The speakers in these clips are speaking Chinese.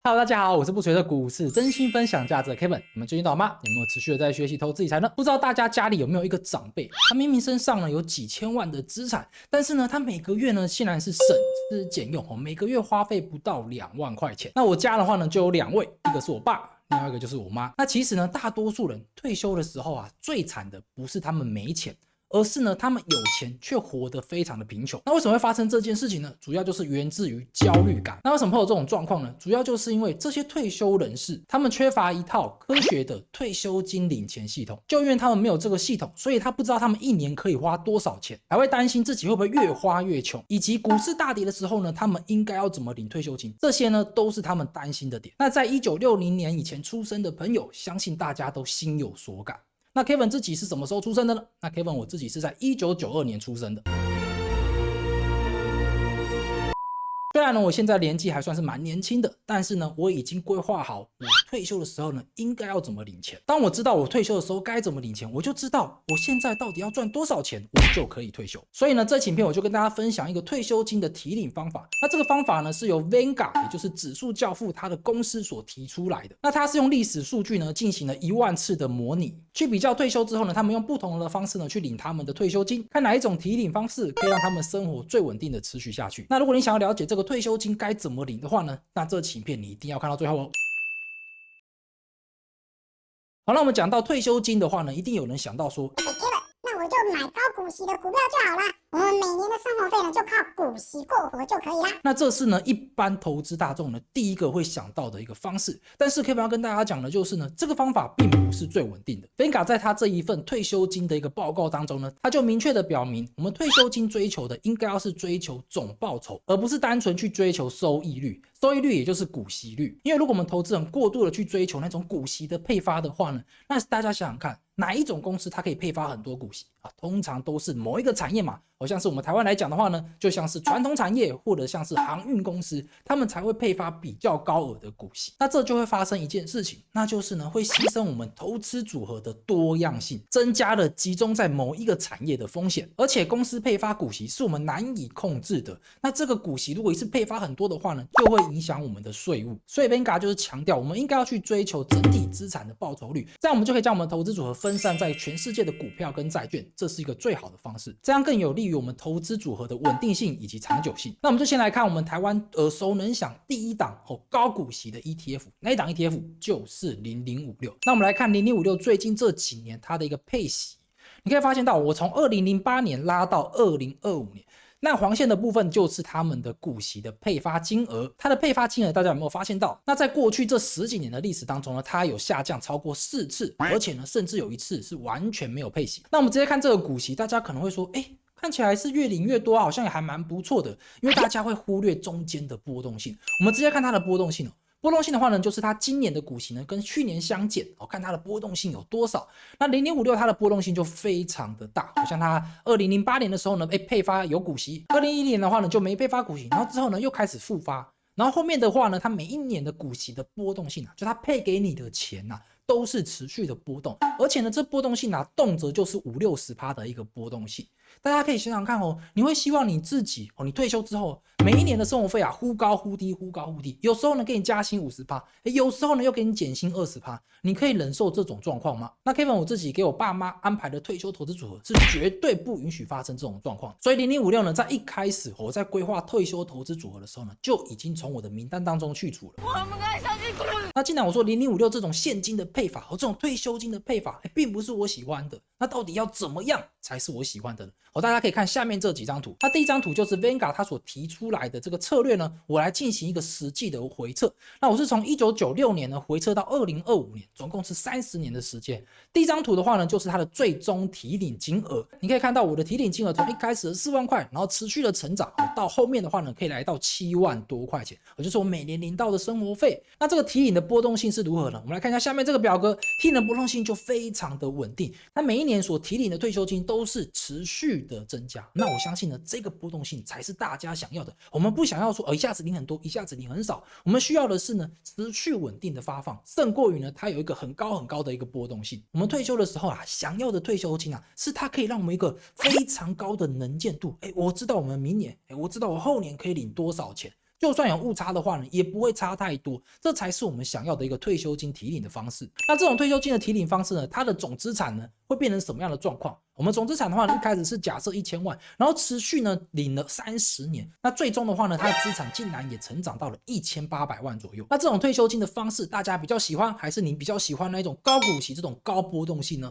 Hello，大家好，我是不随着股市真心分享价值的 Kevin。你们最近好吗？有没有持续的在学习投资理财呢？不知道大家家里有没有一个长辈，他明明身上呢有几千万的资产，但是呢他每个月呢竟然是省吃俭用每个月花费不到2万块钱。那我家的话呢就有2位，一个是我爸，另外一个就是我妈。那其实呢大多数人退休的时候最惨的不是他们没钱，而是呢，他们有钱却活得非常的贫穷。那为什么会发生这件事情呢？主要就是源自于焦虑感。那为什么会有这种状况呢？主要就是因为这些退休人士，他们缺乏一套科学的退休金领钱系统。就因为他们没有这个系统，所以他不知道他们一年可以花多少钱，还会担心自己会不会越花越穷，以及股市大跌的时候呢，他们应该要怎么领退休金，这些呢都是他们担心的点。那在1960年以前出生的朋友，相信大家都心有所感。那 Kevin 自己是什么时候出生的呢？那 Kevin 我自己是在1992年出生的。虽然呢，我现在年纪还算是蛮年轻的，但是呢，我已经规划好我退休的时候呢，应该要怎么领钱。当我知道我退休的时候该怎么领钱，我就知道我现在到底要赚多少钱，我就可以退休。所以呢，这期影片我就跟大家分享一个退休金的提领方法。那这个方法呢，是由 Vanguard， 也就是指数教父他的公司所提出来的。那他是用历史数据呢，进行了10000次的模拟，去比较退休之后呢，他们用不同的方式呢，去领他们的退休金，看哪一种提领方式可以让他们生活最稳定的持续下去。那如果你想要了解这个退休金该怎么领的话呢，那这期影片你一定要看到最后哦。好，那我们讲到退休金的话呢，一定有人想到说，Kevin，那我就买高股息的股票就好啦，我们每年的生活费呢就靠股息过活就可以啦。那这是呢一般投资大众呢第一个会想到的一个方式，但是 Kevin 要跟大家讲的就是呢，这个方法并不是最稳定的。Vanguard 在他这一份退休金的一个报告当中呢，他就明确的表明，我们退休金追求的应该要是追求总报酬，而不是单纯去追求收益率。收益率也就是股息率，因为如果我们投资人过度的去追求那种股息的配发的话呢，那大家想想看，哪一种公司它可以配发很多股息通常都是某一个产业嘛，好像是我们台湾来讲的话呢，就像是传统产业或者像是航运公司，他们才会配发比较高额的股息。那这就会发生一件事情，那就是呢会牺牲我们投资组合的多样性，增加了集中在某一个产业的风险，而且公司配发股息是我们难以控制的。那这个股息如果一次配发很多的话呢，就会影响我们的税务。所以 Vanguard 就是强调，我们应该要去追求整体资产的报酬率，这样我们就可以将我们的投资组合分散在全世界的股票跟债券，这是一个最好的方式，这样更有利于我们投资组合的稳定性以及长久性。那我们就先来看我们台湾耳熟能详第一档高股息的 ETF， 那一档 ETF 就是0056。那我们来看0056最近这几年它的一个配息，你可以发现到我从2008年拉到2025年。那黄线的部分就是他们的股息的配发金额，它的配发金额大家有没有发现到？那在过去这10几年的历史当中呢，它有下降超过4次，而且呢，甚至有一次是完全没有配息。那我们直接看这个股息，大家可能会说，看起来是越领越多好像也还蛮不错的，因为大家会忽略中间的波动性。我们直接看它的波动性波动性的话呢，就是它今年的股息呢跟去年相减看它的波动性有多少。那0056它的波动性就非常的大，好像它2008年的时候呢，配发有股息，2010年的话呢就没配发股息，然后之后呢又开始复发，然后后面的话呢，它每一年的股息的波动性就它配给你的钱都是持续的波动，而且呢这波动性动辄就是50-60%的一个波动性。大家可以想想看你会希望你自己你退休之后每一年的生活费忽高忽低，忽高忽低，有时候呢给你加薪50%，有时候呢又给你减薪20%，你可以忍受这种状况吗？那 Kevin 我自己给我爸妈安排的退休投资组合是绝对不允许发生这种状况，所以0056呢在一开始我在规划退休投资组合的时候呢，就已经从我的名单当中去除了。我们该相信那既然我说0056这种现金的配法这种退休金的配法并不是我喜欢的，那到底要怎么样才是我喜欢的呢？大家可以看下面这几张图，它第一张图就是 Vanguard 它所提出来的这个策略呢，我来进行一个实际的回测。那我是从1996年呢回测到2025年，总共是30年的时间。第一张图的话呢，就是它的最终提领金额，你可以看到我的提领金额从一开始的4万块，然后持续的成长，到后面的话呢，可以来到7万多块钱，就是我每年领到的生活费。那这个提领的波动性是如何呢？我们来看一下下面这个表格，提领的波动性就非常的稳定，它每一年所提领的退休金都是持续的增加。那我相信呢，这个波动性才是大家想要的。我们不想要说一下子领很多，一下子领很少，我们需要的是呢持续稳定的发放，胜过于呢它有一个很高很高的一个波动性。我们退休的时候想要的退休金是它可以让我们一个非常高的能见度。我知道我们明年，我知道我后年可以领多少钱。就算有误差的话呢，也不会差太多，这才是我们想要的一个退休金提领的方式。那这种退休金的提领方式呢，它的总资产呢会变成什么样的状况？我们总资产的话呢，一开始是假设1000万，然后持续呢领了30年，那最终的话呢，它的资产竟然也成长到了1800万左右。那这种退休金的方式，大家比较喜欢，还是你比较喜欢那种高股息这种高波动性呢？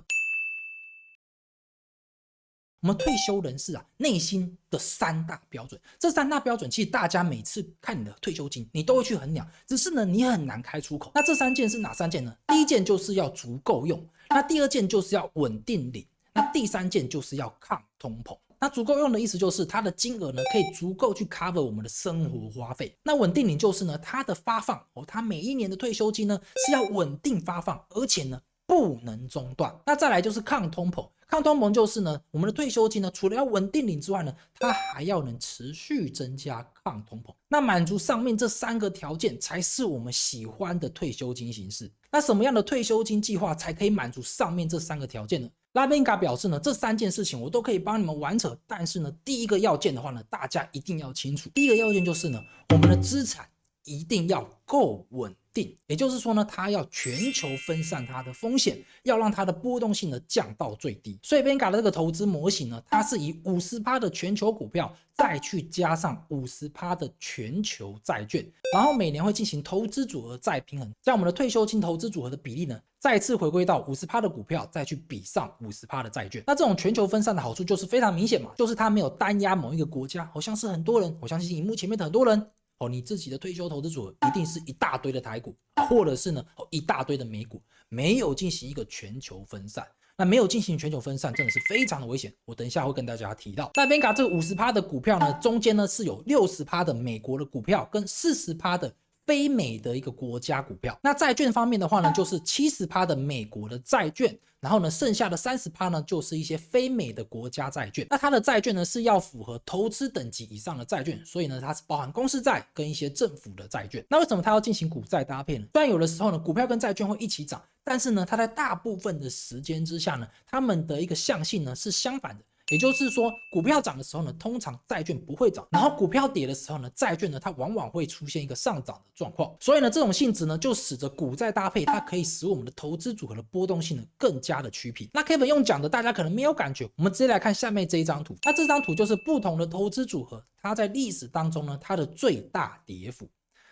我们退休人士啊，内心的3大标准，这3大标准其实大家每次看你的退休金，你都会去衡量，只是呢你很难开出口。那这3件是哪3件呢？第一件就是要足够用，那第2件就是要稳定领，那第3件就是要抗通膨。那足够用的意思就是它的金额呢可以足够去 cover 我们的生活花费。那稳定领就是呢它的发放它每一年的退休金呢是要稳定发放，而且呢不能中断。那再来就是抗通膨。抗通膨就是呢，我们的退休金呢，除了要稳定领之外呢，它还要能持续增加抗通膨。那满足上面这3个条件，才是我们喜欢的退休金形式。那什么样的退休金计划才可以满足上面这3个条件呢？拉宾嘎表示呢，这3件事情我都可以帮你们完成，但是呢，第一个要件的话呢，大家一定要清楚。第一个要件就是呢，我们的资产一定要够稳定，也就是说呢，它要全球分散它的风险，要让它的波动性呢降到最低。所以 Vanguard 的这个投资模型呢，它是以 50% 的全球股票，再去加上 50% 的全球债券，然后每年会进行投资组合再平衡，将我们的退休金投资组合的比例呢，再次回归到 50% 的股票，再去比上 50% 的债券。那这种全球分散的好处就是非常明显嘛，就是它没有单压某一个国家，好像是很多人，我相信荧幕前面的很多人。你自己的退休投资组合一定是一大堆的台股，或者是呢一大堆的美股，没有进行一个全球分散。那没有进行全球分散，真的是非常的危险。我等一下会跟大家提到。那 Vanguard 这个 50% 的股票呢，中间呢是有 60% 的美国的股票跟 40% 的非美的一个国家股票。那债券方面的话呢，就是 70% 的美国的债券，然后呢剩下的 30% 呢就是一些非美的国家债券。那它的债券呢是要符合投资等级以上的债券，所以呢它是包含公司债跟一些政府的债券。那为什么它要进行股债搭配呢？虽然有的时候呢股票跟债券会一起涨，但是呢它在大部分的时间之下呢，它们的一个象性呢是相反的。也就是说，股票涨的时候呢，通常债券不会涨；然后股票跌的时候呢，债券呢它往往会出现一个上涨的状况。所以呢，这种性质呢，就使得股债搭配，它可以使我们的投资组合的波动性呢更加的趋平。那 Kevin 用讲的，大家可能没有感觉，我们直接来看下面这一张图。那这张图就是不同的投资组合，它在历史当中呢，它的最大跌幅。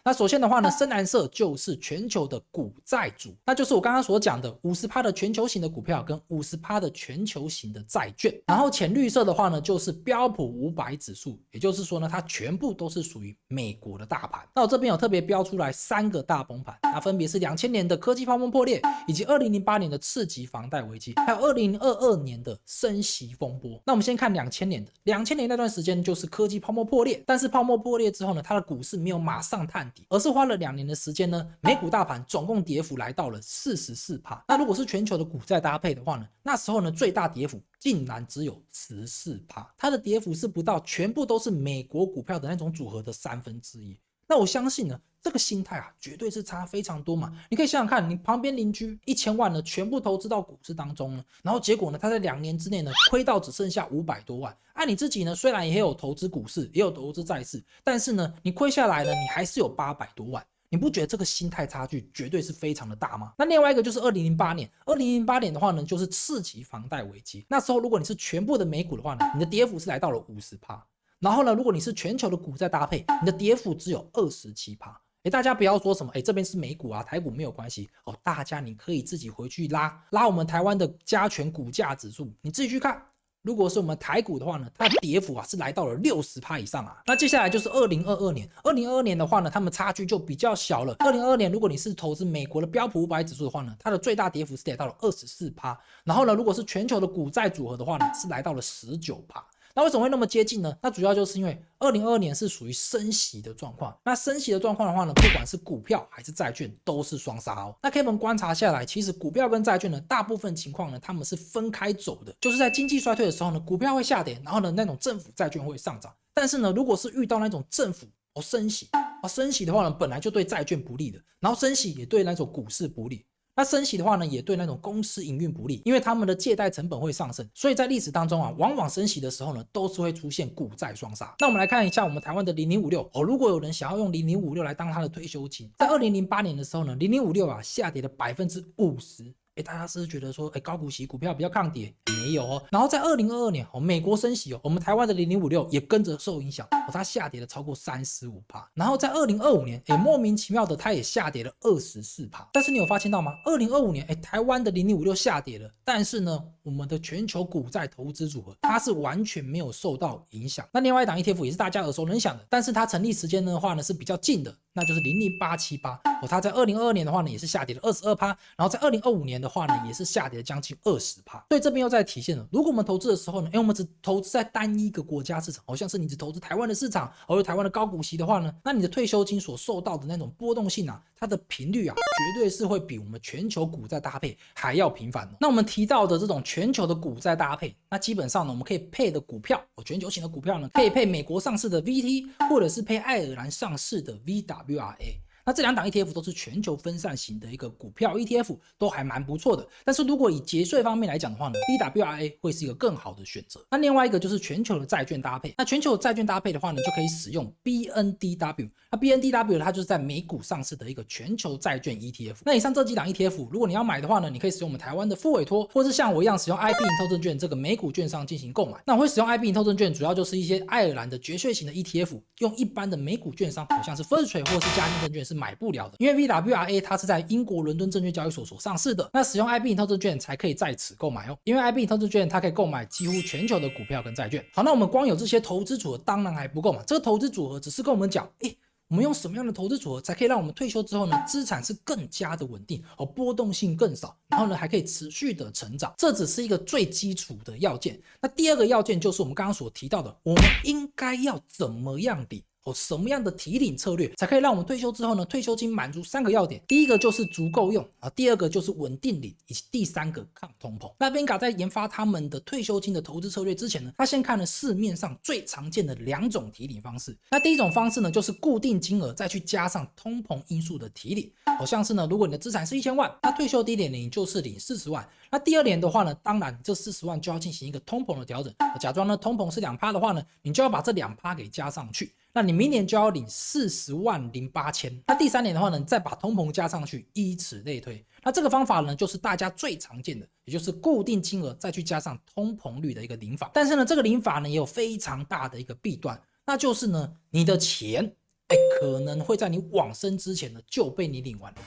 那首先的话呢，深蓝色就是全球的股债组，那就是我刚刚所讲的 50% 的全球型的股票跟 50% 的全球型的债券。然后浅绿色的话呢，就是标普500指数，也就是说呢，它全部都是属于美国的大盘。那我这边有特别标出来3个大崩盘，那分别是2000年的科技泡沫破裂，以及2008年的次级房贷危机，还有2022年的升息风波。那我们先看2000年的，2000年那段时间就是科技泡沫破裂，但是泡沫破裂之后呢，它的股市没有马上探底，而是花了2年的时间呢，美股大盘总共跌幅来到了 44%。那如果是全球的股债搭配的话呢，那时候呢最大跌幅竟然只有 14%， 它的跌幅是不到全部都是美国股票的那种组合的1/3。那我相信呢，这个心态啊，绝对是差非常多嘛。你可以想想看，你旁边邻居1000万呢，全部投资到股市当中呢，然后结果呢，他在2年之内呢，亏到只剩下500多万。你自己呢，虽然也有投资股市，也有投资债市，但是呢，你亏下来呢，你还是有800多万。你不觉得这个心态差距绝对是非常的大吗？那另外一个就是2008年，2008年的话呢，就是次级房贷危机。那时候如果你是全部的美股的话呢，你的跌幅是来到了 50%。然后呢，如果你是全球的股债搭配，你的跌幅只有 27%。大家不要说什么这边是美股啊，台股没有关系大家你可以自己回去拉我们台湾的加权股价指数，你自己去看。如果是我们台股的话呢，它的跌幅是来到了 60% 以上啊。那接下来就是2022年，2022年的话呢，他们差距就比较小了。2022年如果你是投资美国的标普500指数的话呢，它的最大跌幅是来到了 24%。然后呢，如果是全球的股债组合的话呢，是来到了 19%。那为什么会那么接近呢？那主要就是因为2022年是属于升息的状况。那升息的状况的话呢，不管是股票还是债券都是双杀哦。那 Kevin 观察下来，其实股票跟债券呢，大部分情况呢，他们是分开走的。就是在经济衰退的时候呢，股票会下跌，然后呢，那种政府债券会上涨。但是呢，如果是遇到那种政府升息的话呢，本来就对债券不利的，然后升息也对那种股市不利。那升息的话呢，也对那种公司营运不利，因为他们的借贷成本会上升，所以在历史当中啊，往往升息的时候呢，都是会出现股债双杀。那我们来看一下我们台湾的0056哦，如果有人想要用0056来当他的退休金，在2008年的时候呢，0056啊下跌了50%。大家是不是觉得说，高股息股票比较抗跌？没有哦。然后在2022年，美国升息哦，我们台湾的0056也跟着受影响哦，它下跌了超过35%。然后在2025年，莫名其妙的它也下跌了24%。但是你有发现到吗？2025年，台湾的0056下跌了，但是呢，我们的全球股债投资组合它是完全没有受到影响。那另外一档 ETF 也是大家耳熟能详的，但是它成立时间的话呢是比较近的，那就是00878哦，它在2022年的话呢也是下跌了22%，然后在2025年的话呢也是下跌了将近20%。所以这边又在体现了，如果我们投资的时候呢，我们只投资在单一个国家市场，好像是你只投资台湾的市场，而台湾的高股息的话呢，那你的退休金所受到的那种波动性啊，它的频率啊，绝对是会比我们全球股债搭配还要频繁哦。那我们提到的这种全球的股债搭配，那基本上呢，我们可以配的股票，全球型的股票呢，可以配美国上市的 VT， 或者是配爱尔兰上市的 VWRA。那这两档 ETF 都是全球分散型的一个股票 ETF， 都还蛮不错的。但是如果以节税方面来讲的话呢 ，BWRA 会是一个更好的选择。那另外一个就是全球的债券搭配。那全球的债券搭配的话呢，就可以使用 BNDW。那 BNDW 它就是在美股上市的一个全球债券 ETF。那以上这几档 ETF， 如果你要买的话呢，你可以使用我们台湾的复委托，或是像我一样使用 IB 银透证券这个美股券商进行购买。那我会使用 IB 银透证券，主要就是一些爱尔兰的绝税型的 ETF， 用一般的美股券商，好像是 First Trade 或是嘉信证券是买不了的，因为 VWRA 它是在英国伦敦证券交易所所上市的，那使用 IB 银透证券才可以在此购买哦，因为 IB 银透证券它可以购买几乎全球的股票跟债券。好，那我们光有这些投资组合当然还不够嘛，这个投资组合只是跟我们讲，我们用什么样的投资组合才可以让我们退休之后呢，资产是更加的稳定哦，波动性更少，然后呢还可以持续的成长，这只是一个最基础的要件。那第二个要件就是我们刚刚所提到的，我们应该要怎么样领什么样的提领策略才可以让我们退休之后呢，退休金满足3个要点，第一个就是足够用啊，第二个就是稳定领，以及第3个抗通膨。那 Vanguard 在研发他们的退休金的投资策略之前呢，他先看了市面上最常见的2种提领方式。那第一种方式呢，就是固定金额再去加上通膨因素的提领，好像是呢，如果你的资产是1000万，那退休第一年你就是领40万，那第2年的话呢，当然这40万就要进行一个通膨的调整，假装呢通膨是2%的话呢，你就要把这2%给加上去。那你明年就要领40万08千，那第3年的话呢，你再把通膨加上去，以此类推。那这个方法呢，就是大家最常见的，也就是固定金额再去加上通膨率的一个领法。但是呢，这个领法呢也有非常大的一个弊端，那就是呢，你的钱可能会在你往生之前呢就被你领完了。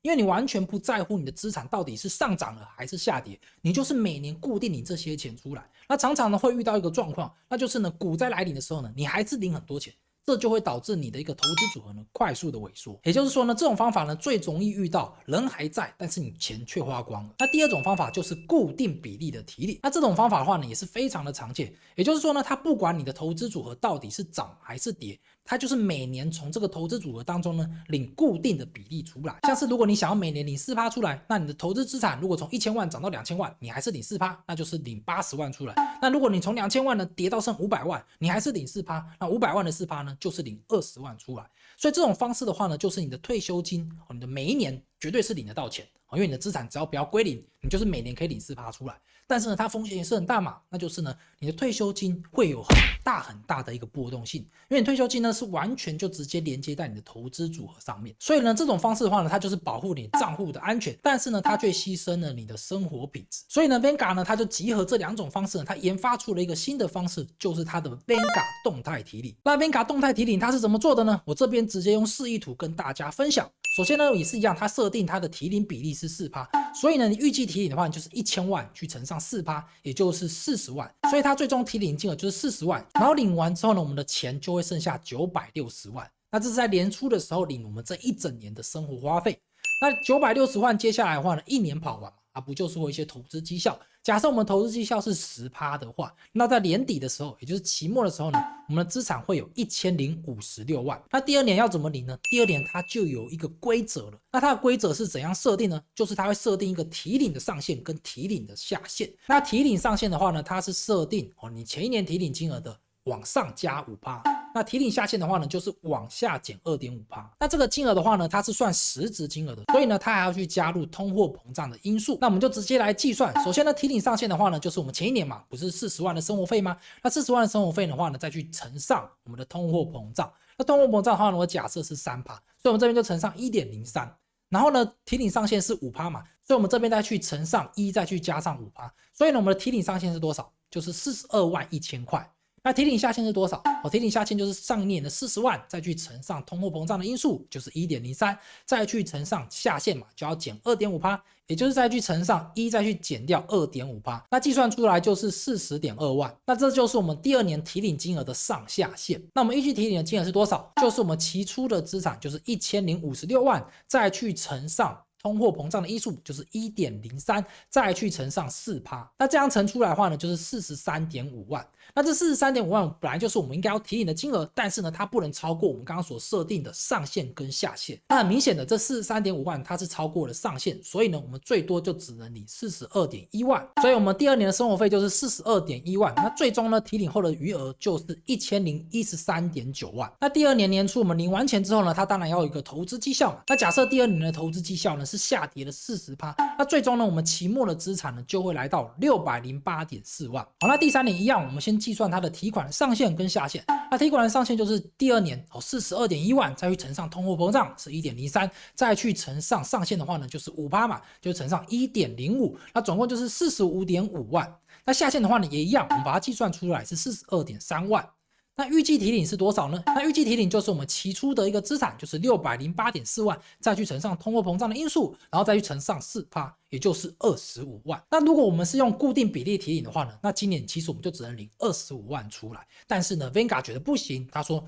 因为你完全不在乎你的资产到底是上涨了还是下跌，你就是每年固定领这些钱出来。那常常呢会遇到一个状况，那就是呢股灾来临的时候呢，你还是领很多钱，这就会导致你的一个投资组合呢快速的萎缩。也就是说呢，这种方法呢最容易遇到人还在，但是你钱却花光了。那第2种方法就是固定比例的提领，那这种方法的话呢也是非常的常见。也就是说呢，它不管你的投资组合到底是涨还是跌，它就是每年从这个投资组合当中呢领固定的比例出来。像是如果你想要每年领4%出来，那你的投资资产如果从1000万涨到2000万，你还是领4%，那就是领80万出来。那如果你从2000万呢跌到剩500万，你还是领4%，那500万的4%呢就是领20万出来。所以这种方式的话呢，就是你的退休金你的每一年绝对是领得到钱，因为你的资产只要不要归零，你就是每年可以领4%出来。但是呢，它风险也是很大嘛，那就是呢，你的退休金会有很大的一个波动性，因为你退休金呢是完全就直接连接在你的投资组合上面。所以呢，这种方式的话呢，它就是保护你账户的安全，但是呢，它却牺牲了你的生活品质。所以呢 ，Vanguard 呢，它就集合这2种方式呢，它研发出了一个新的方式，就是它的 Vanguard 动态提领。那 Vanguard 动态提领它是怎么做的呢？我这边直接用示意图跟大家分享。首先呢，也是一样，它设定它的提领比例是4%，所以呢，你预计提领的话，你就是1000万去乘上4%，也就是40万，所以它最终提领金额就是40万。然后领完之后呢，我们的钱就会剩下960万。那这是在年初的时候领我们这一整年的生活花费。那960万接下来的话呢，1年跑完嘛，不就是会一些投资绩效？假设我们投资绩效是10%的话，那在年底的时候，也就是期末的时候呢，我们的资产会有1056万。那第2年要怎么领呢？第2年它就有一个规则了。那它的规则是怎样设定呢？就是它会设定一个提领的上限跟提领的下限。那提领上限的话呢，它是设定你前1年提领金额的往上加5%，那提领下限的话呢，就是往下减 2.5%。那这个金额的话呢，它是算实质金额的，所以呢，它还要去加入通货膨胀的因素。那我们就直接来计算。首先呢，提领上限的话呢，就是我们前一年嘛，不是40万的生活费吗？那40万的生活费的话呢，再去乘上我们的通货膨胀。那通货膨胀的话呢，我假设是 3%， 所以我们这边就乘上 1.03。然后呢，提领上限是 5% 嘛，所以我们这边再去乘上1，再去加上 5%。所以呢，我们的提领上限是多少？就是42万1000块。那提领下限是多少？提领下限就是上一年的40万，再去乘上通货膨胀的因素，就是 1.03， 再去乘上下限嘛，就要减 2.5%， 也就是再去乘上1，再去减掉 2.5%， 那计算出来就是 40.2万。那这就是我们第2年提领金额的上下限。那我们预计提领的金额是多少？就是我们期初的资产就是1056万，再去乘上通货膨胀的因素就是 1.03， 再去乘上 4%， 那这样乘出来的话呢，就是 43.5万。那这 43.5万本来就是我们应该要提领的金额，但是呢，它不能超过我们刚刚所设定的上限跟下限。那很明显的，这 43.5万它是超过了上限，所以呢，我们最多就只能领 42.1万。所以我们第2年的生活费就是 42.1万。那最终呢，提领后的余额就是1013.9万。那第2年年初我们领完钱之后呢，它当然要有一个投资绩效嘛。那假设第2年的投资绩效呢是下跌了 40%， 那最终呢，我们期末的资产呢就会来到 608.4万。好，那第3年一样，我们先计算它的提款上限跟下限。那提款的上限就是第2年42.1万，再去乘上通货膨胀是 1.03， 再去乘上上限的话呢就是 5% 嘛，就乘上 1.05， 那总共就是 45.5万。那下限的话呢也一样，我们把它计算出来是 42.3万。那预计提领是多少呢？那预计提领就是我们期初的一个资产，就是 608.4 万，再去乘上通货膨胀的因素，然后再去乘上 4%， 也就是25万。那如果我们是用固定比例提领的话呢，那今年其实我们就只能领25万出来。但是呢 Vanguard 觉得不行，他说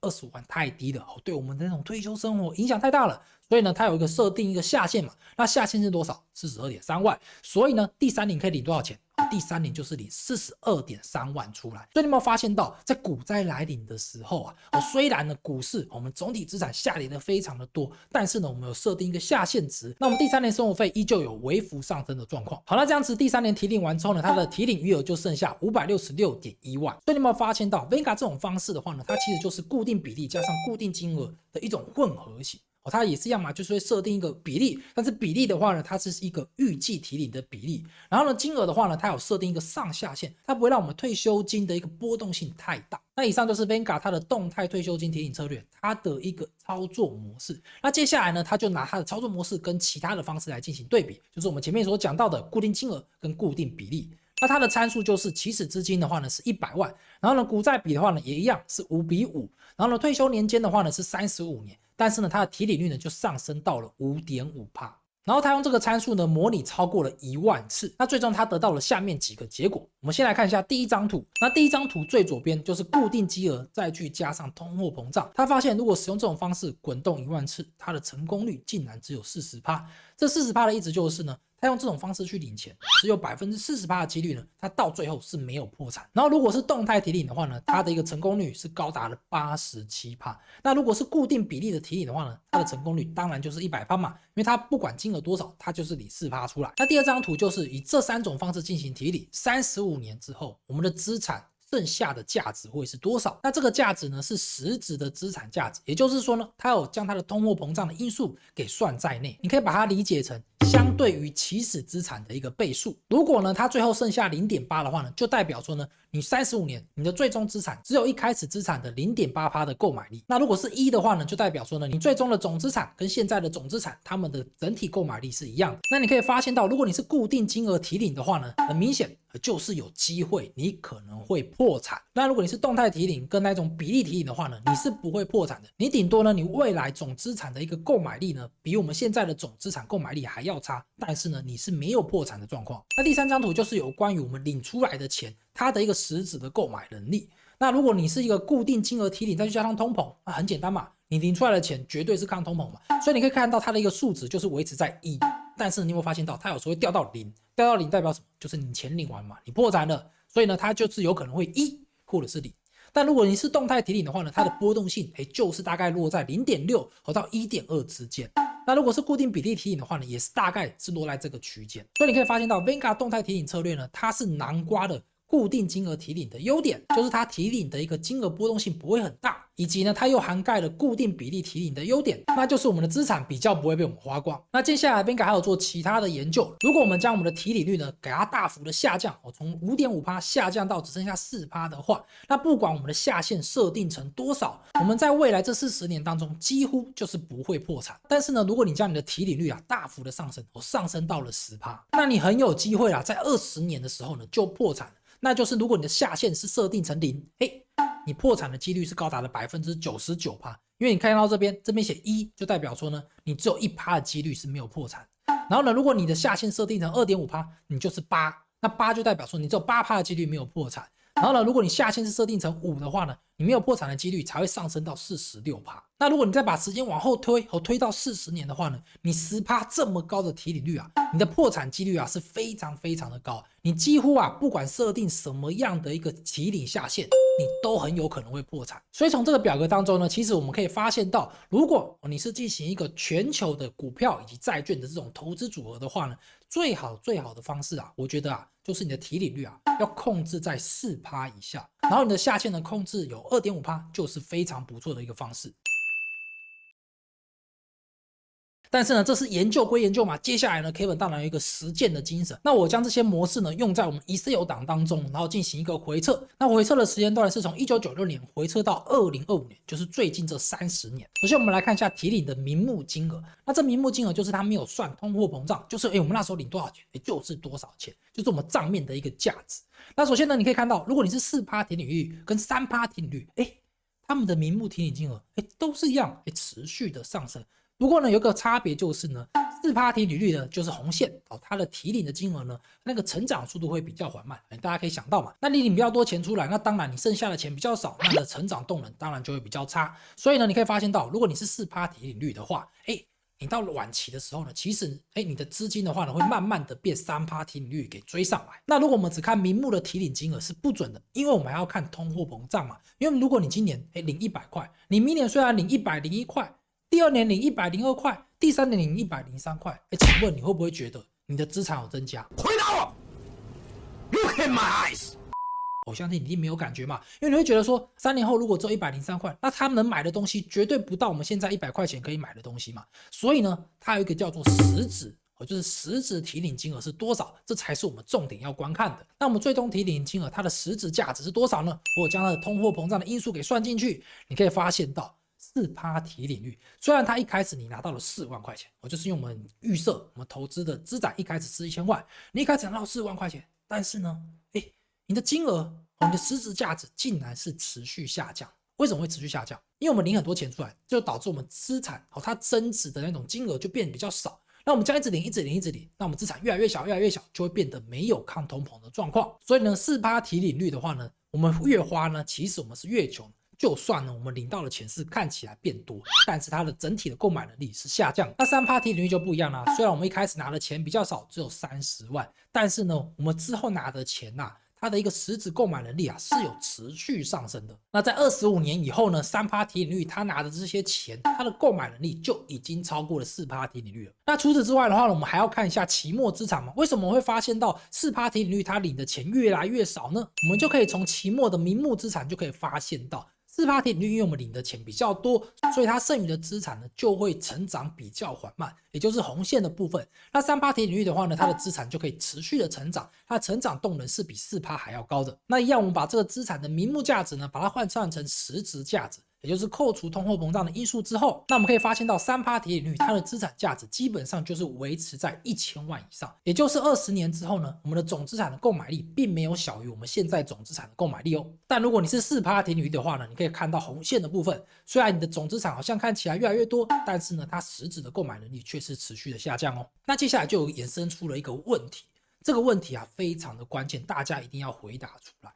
25万太低了，对我们的那种退休生活影响太大了。所以呢，它有一个设定一个下限嘛，那下限是多少？ 42.3 万。所以呢，第3年可以领多少钱？第3年就是领 42.3 万出来。所以你有没有发现到，在股灾来临的时候啊，虽然呢股市我们总体资产下跌的非常的多，但是呢我们有设定一个下限值，那我们第3年生活费依旧有微幅上升的状况。好，那这样子第3年提领完之后呢，它的提领余额就剩下 566.1 万。所以你有没有发现到 Vanguard 这种方式的话呢，它其实就是固定比例加上固定金额的一种混合型。它也是一样嘛，就是会设定一个比例，但是比例的话呢，它是一个预计提领的比例。然后呢，金额的话呢，它有设定一个上下限，它不会让我们退休金的一个波动性太大。那以上就是 Vanguard 它的动态退休金提领策略，它的一个操作模式。那接下来呢，它就拿它的操作模式跟其他的方式来进行对比，就是我们前面所讲到的固定金额跟固定比例。那它的参数就是起始资金的话呢是100万，然后呢股债比的话呢也一样是5:5，然后呢退休年间的话呢是35年，但是呢它的提领率呢就上升到了 5.5%。然后他用这个参数呢模拟超过了1万次，那最终他得到了下面几个结果。我们先来看一下第一张图，那第一张图最左边就是固定金额再去加上通货膨胀，他发现如果使用这种方式滚动1万次，它的成功率竟然只有 40%。这 40% 的意思就是呢，他用这种方式去领钱，只有 40% 的几率呢，他到最后是没有破产。然后如果是动态提领的话呢，它的一个成功率是高达了 87%。那如果是固定比例的提领的话呢，它的成功率当然就是100%嘛，因为它不管金额多少，它就是领 4% 出来。那第二张图就是以这3种方式进行提领，35年之后，我们的资产剩下的价值会是多少？那这个价值呢是实质的资产价值，也就是说呢，它有将它的通货膨胀的因素给算在内。你可以把它理解成相对于起始资产的一个倍数。如果呢它最后剩下 0.8 的话呢，就代表说呢，你35年你的最终资产只有一开始资产的 0.8% 的购买力。那如果是1的话呢，就代表说呢，你最终的总资产跟现在的总资产它们的整体购买力是一样的。那你可以发现到，如果你是固定金额提领的话呢，很明显就是有机会你可能会破产。那如果你是动态提领跟那种比例提领的话呢，你是不会破产的。你顶多呢，你未来总资产的一个购买力呢，比我们现在的总资产购买力还要差，但是呢，你是没有破产的状况。那第3张图就是有关于我们领出来的钱，它的一个实质的购买能力。那如果你是一个固定金额提领，再去加上通膨，那很简单嘛，你领出来的钱绝对是抗通膨嘛，所以你可以看到它的一个数值就是维持在1。但是你有没有发现到，它有时候会掉到0，掉到0代表什么？就是你钱领完嘛，你破产了，所以呢，它就是有可能会1或者是0。但如果你是动态提领的话呢，它的波动性就是大概落在 0.6 到 1.2 之间。那如果是固定比例提领的话呢，也是大概是落在这个区间。所以你可以发现到 Vanguard 动态提领策略呢，它是囊括了固定金额提领的优点，就是它提领的一个金额波动性不会很大，以及呢它又涵盖了固定比例提领的优点，那就是我们的资产比较不会被我们花光。那接下来 Vanguard 还有做其他的研究，如果我们将我们的提领率呢给它大幅的下降，从 5.5% 下降到只剩下 4% 的话，那不管我们的下限设定成多少，我们在未来这40年当中几乎就是不会破产。但是呢，如果你将你的提领率大幅的上升到了 10%， 那你很有机会在20年的时候呢就破产了。那就是如果你的下限是设定成0，你破产的几率是高达了 99%， 因为你看到这边写1，就代表说呢你只有 1% 的几率是没有破产。然后呢，如果你的下限设定成 2.5%， 你就是8，那8就代表说你只有 8% 的几率没有破产。然后呢，如果你下限是设定成5的话呢，你没有破产的几率才会上升到 46%。那如果你再把时间往后推到40年的话呢，你 10% 这么高的提领率你的破产几率是非常非常的高。你几乎不管设定什么样的一个提领下限，你都很有可能会破产。所以从这个表格当中呢，其实我们可以发现到，如果你是进行一个全球的股票以及债券的这种投资组合的话呢，最好的方式我觉得就是你的提领率要控制在 4% 以下，然后你的下限的控制有 2.5%， 就是非常不错的一个方式。但是呢，这是研究归研究嘛，接下来呢 Kevin 当然有一个实践的精神。那我将这些模式呢用在我们 Excel 档当中，然后进行一个回测。那回测的时间段是从1996年回测到2025年，就是最近这30年。首先我们来看一下提领的名目金额。那这名目金额就是它没有算通货膨胀，就是我们那时候领多少钱，就是多少钱，就是我们账面的一个价值。那首先呢，你可以看到，如果你是 4% 提领率跟 3% 提领率，他们的名目提领金额都是一样，持续的上升。不过呢，有个差别就是呢，4% 提领率呢就是红线它的提领的金额呢，那个成长速度会比较缓慢。大家可以想到嘛，那你领比较多钱出来，那当然你剩下的钱比较少，那你的成长动能当然就会比较差。所以呢，你可以发现到，如果你是 4% 提领率的话，你到晚期的时候呢，其实你的资金的话呢，会慢慢的变 3% 提领率给追上来。那如果我们只看名目的提领金额是不准的，因为我们还要看通货膨胀嘛。因为如果你今年领100块，你明年虽然领101块，第二年领102块，第三年领103块，请问你会不会觉得你的资产有增加？回答我 ！Look in my eyes。我相信你一定没有感觉嘛，因为你会觉得说，3年后如果只有103块，那他能买的东西绝对不到我们现在100块钱可以买的东西嘛。所以呢，它有一个叫做实质，就是实质提领金额是多少，这才是我们重点要观看的。那我们最终提领金额它的实质价值是多少呢？我将它的通货膨胀的因素给算进去，你可以发现到。4% 提领率，虽然它一开始你拿到了4万块钱，就是用我们预设我们投资的资产一开始是1000万，你一开始拿到4万块钱，但是呢，你的金额你的实质价值竟然是持续下降。为什么会持续下降？因为我们领很多钱出来，就导致我们资产它增值的那种金额就变得比较少。那我们将一直领，那我们资产越来越小，就会变得没有抗通膨的状况。所以呢，4% 提领率的话呢，我们越花呢，其实我们是越穷。就算呢，我们领到的钱是看起来变多，但是它的整体的购买能力是下降。那 3% 提领率就不一样啦。虽然我们一开始拿的钱比较少，只有30万，但是呢，我们之后拿的钱它的一个实质购买能力是有持续上升的。那在25年以后呢，3% 提领率他拿的这些钱，他的购买能力就已经超过了 4% 提领率了。那除此之外的话呢，我们还要看一下期末资产嘛。为什么会发现到 4% 提领率他领的钱越来越少呢？我们就可以从期末的名目资产就可以发现到。4% 提领率，因为我们领的钱比较多，所以它剩余的资产呢就会成长比较缓慢，也就是红线的部分。那 3% 提领率的话呢，它的资产就可以持续的成长，它的成长动能是比 4% 还要高的。那一样，我们把这个资产的名目价值呢，把它换算成实质价值。也就是扣除通货膨胀的因素之后，那我们可以发现到 3% 提领率它的资产价值基本上就是维持在1000万以上，也就是20年之后呢，我们的总资产的购买力并没有小于我们现在总资产的购买力哦。但如果你是 4% 提领率的话呢，你可以看到红线的部分，虽然你的总资产好像看起来越来越多，但是呢，它实质的购买能力却是持续的下降哦。那接下来就衍生出了一个问题，这个问题非常的关键，大家一定要回答出来。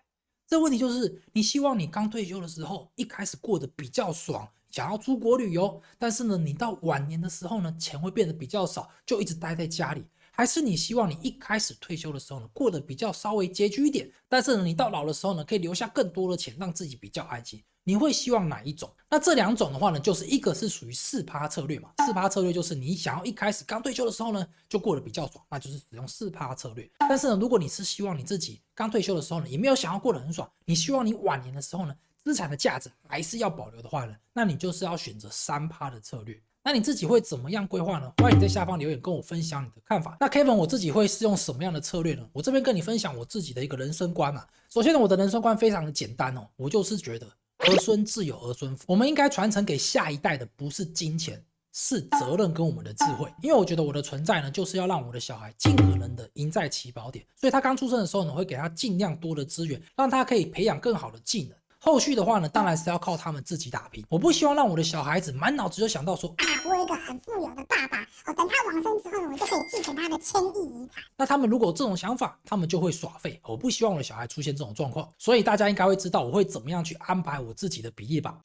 这个问题就是，你希望你刚退休的时候，一开始过得比较爽，想要出国旅游，但是呢，你到晚年的时候呢，钱会变得比较少，就一直待在家里。还是你希望你一开始退休的时候呢，过得比较稍微拮据一点，但是呢，你到老的时候呢，可以留下更多的钱，让自己比较安心。你会希望哪一种？那这2种的话呢，就是一个是属于4%策略嘛，4%策略就是你想要一开始刚退休的时候呢，就过得比较爽，那就是使用4%策略。但是呢，如果你是希望你自己刚退休的时候呢，也没有想要过得很爽，你希望你晚年的时候呢，资产的价值还是要保留的话呢，那你就是要选择3%的策略。那你自己会怎么样规划呢？欢迎你在下方留言跟我分享你的看法。那 Kevin 我自己会是用什么样的策略呢？我这边跟你分享我自己的一个人生观啊。首先呢，我的人生观非常的简单哦，我就是觉得儿孙自有儿孙福，我们应该传承给下一代的不是金钱，是责任跟我们的智慧。因为我觉得我的存在呢，就是要让我的小孩尽可能的赢在起跑点，所以他刚出生的时候呢，会给他尽量多的资源，让他可以培养更好的技能。后续的话呢，当然是要靠他们自己打拼。我不希望让我的小孩子满脑子就想到说啊，我有一个很富有的爸爸，等他往生之后呢，我就可以继承他的1000亿遗产。那他们如果有这种想法，他们就会耍废。我不希望我的小孩出现这种状况，所以大家应该会知道我会怎么样去安排我自己的比例吧。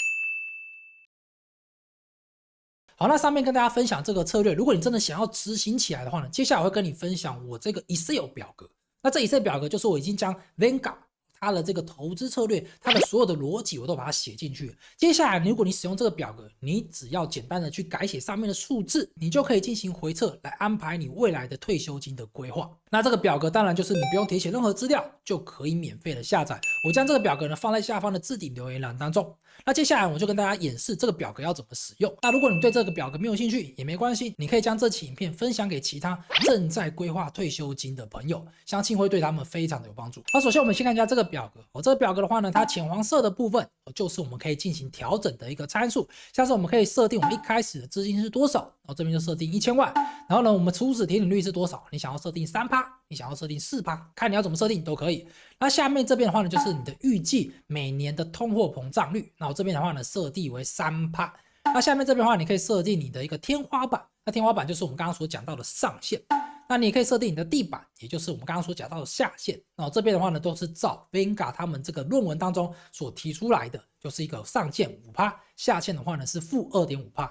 好，那上面跟大家分享这个策略，如果你真的想要执行起来的话呢，接下来我会跟你分享我这个 Excel 表格。那这 Excel 表格就是我已经将 Vanguard它的这个投资策略，它的所有的逻辑我都把它写进去了。接下来，如果你使用这个表格，你只要简单的去改写上面的数字，你就可以进行回测来安排你未来的退休金的规划。那这个表格当然就是你不用填写任何资料就可以免费的下载。我将这个表格呢放在下方的置顶留言栏当中。那接下来我就跟大家演示这个表格要怎么使用。那如果你对这个表格没有兴趣也没关系，你可以将这期影片分享给其他正在规划退休金的朋友，相信会对他们非常的有帮助。好，首先我们先看一下这个表格。这个表格的话呢，它浅黄色的部分就是我们可以进行调整的一个参数，像是我们可以设定我们一开始的资金是多少，然后这边就设定1000万，然后呢，我们初始提领率是多少？你想要设定3%，你想要设定4%，看你要怎么设定都可以。那下面这边的话呢，就是你的预计每年的通货膨胀率，那我这边的话呢，设定为3%。那下面这边的话，你可以设定你的一个天花板，那天花板就是我们刚刚所讲到的上限。那你也可以设定你的地板，也就是我们刚刚所讲到的下限。那这边的话呢，都是照 Vanguard 他们这个论文当中所提出来的，就是一个上限5%，下限的话呢是-2.5%。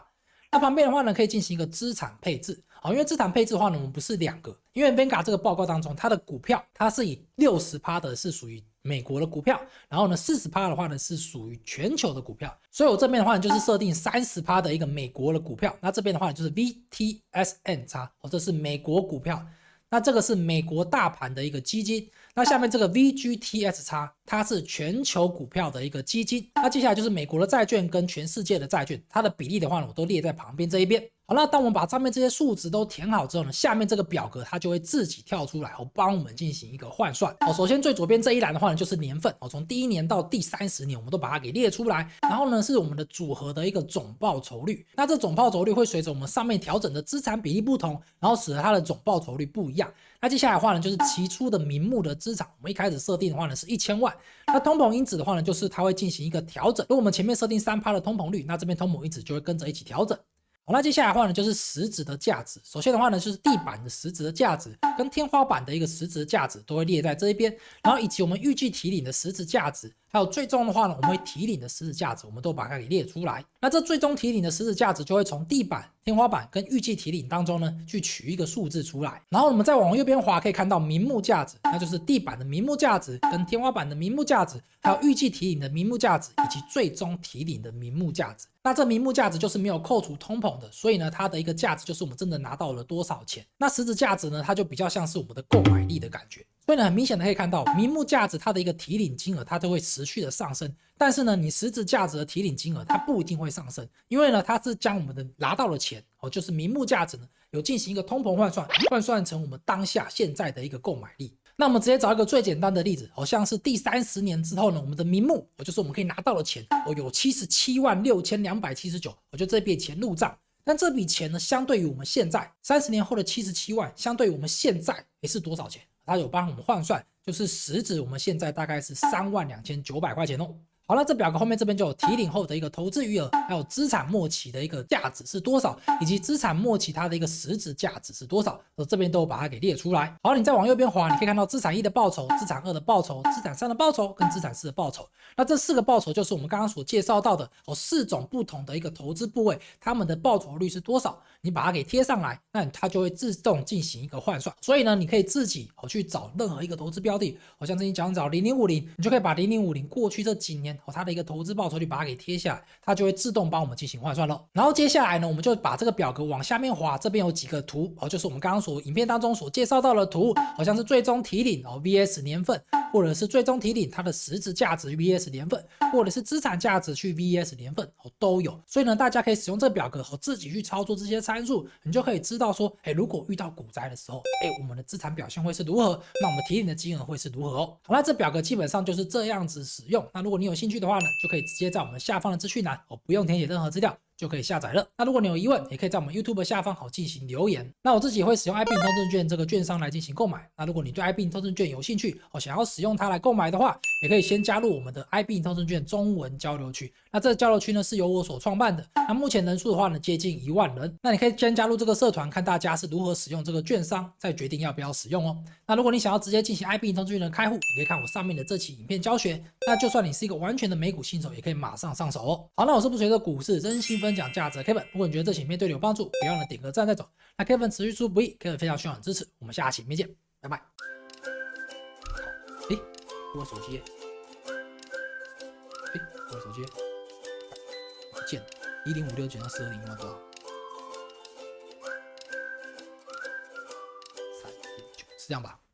那旁边的话呢，可以进行一个资产配置。好，因为资产配置的话呢，我们不是2个，因为 Vanguard 这个报告当中，它的股票它是以60%的是属于美国的股票，然后呢40%的话呢是属于全球的股票，所以我这边的话呢就是设定30%的一个美国的股票，那这边的话呢就是 VTSN 这是美国股票，那这个是美国大盘的一个基金，那下面这个 VGTS 它是全球股票的一个基金，那接下来就是美国的债券跟全世界的债券，它的比例的话呢我都列在旁边这一边。好，那当我们把上面这些数值都填好之后呢，下面这个表格它就会自己跳出来，帮我们进行一个换算。首先最左边这一栏的话呢，就是年份，从第1年到第30年，我们都把它给列出来。然后呢，是我们的组合的一个总报酬率。那这总报酬率会随着我们上面调整的资产比例不同，然后使得它的总报酬率不一样。那接下来的话呢，就是期初的名目的资产，我们一开始设定的话呢是1000万。那通膨因子的话呢，就是它会进行一个调整。如果我们前面设定3%的通膨率，那这边通膨因子就会跟着一起调整。好，那接下来的话呢，就是实质的价值。首先的话呢，就是地板的实质的价值跟天花板的一个实质的价值都会列在这一边，然后以及我们预计提领的实质价值，还有最终的话呢，我们会提领的实质价值，我们都把它给列出来。那这最终提领的实质价值就会从地板、天花板跟预计提领当中呢，去取一个数字出来。然后我们再往右边滑，可以看到名目价值，那就是地板的名目价值跟天花板的名目价值，还有预计提领的名目价值以及最终提领的名目价值。那这名目价值就是没有扣除通膨的，所以呢，它的一个价值就是我们真的拿到了多少钱。那实质价值呢，它就比较像是我们的购买力的感觉。所以呢，很明显的可以看到，名目价值它的一个提领金额，它都会持续的上升。但是呢，你实质价值的提领金额，它不一定会上升，因为呢，它是将我们的拿到的钱，就是名目价值呢，有进行一个通膨换算，换算成我们当下现在的一个购买力。那我们直接找一个最简单的例子，像是第30年之后呢，我们的名目，就是我们可以拿到的钱，有776279，就这笔钱入账。但这笔钱呢，相对于我们现在30年后的77万，相对于我们现在是多少钱？它有帮我们换算，就是实质我们现在大概是32900块钱哦。好了，这表格后面这边就有提领后的一个投资余额，还有资产末期的一个价值是多少，以及资产末期它的一个实质价值是多少，这边都有把它给列出来。好，你再往右边滑，你可以看到资产1的报酬、资产2的报酬、资产3的报酬跟资产4的报酬。那这4个报酬就是我们刚刚所介绍到的4种不同的一个投资部位，它们的报酬率是多少，你把它给贴上来，那它就会自动进行一个换算。所以呢，你可以自己去找任何一个投资标的，像之前讲找0050，你就可以把0050过去这几年年它的一个投资报酬率把它给贴下来，它就会自动帮我们进行换算咯。然后接下来呢，我们就把这个表格往下面滑，这边有几个图就是我们刚刚影片当中所介绍到的图，好像是最终提领VS 年份，或者是最终提领它的实质价值 VS 年份，或者是资产价值去 VS 年份都有。所以呢，大家可以使用这个表格自己去操作这些参数，你就可以知道说，如果遇到股灾的时候，我们的资产表现会是如何，那我们提领的金额会是如何哦。好，那这表格基本上就是这样子使用。那如果你有兴趣的话呢，就可以直接在我们下方的资讯栏不用填写任何资料就可以下载了。那如果你有疑问，也可以在我们 YouTube 下方进行留言。那我自己也会使用 iBIN 通证券这个券商来进行购买。那如果你对 iBIN 通证券有兴趣想要使用它来购买的话，也可以先加入我们的 iBIN 通证券中文交流区。那这个交流区呢是由我所创办的，那目前人数的话呢接近1万人。那你可以先加入这个社团，看大家是如何使用这个券商，再决定要不要使用哦。那如果你想要直接进行 iBIN 通证券的开户，你可以看我上面的这期影片教学。那就算你是一个完全的美股新手，也可以马上上手哦。好，那我是不随着股市真心分享价值的 Kevin。如果你觉得这期影片对你有帮助，别忘了点个赞再走。那 Kevin 持续出不易，Kevin 非常需要你支持。我们下期影片见，拜拜。我手机，我手机，不见了，1056减到420多少？319是这样吧？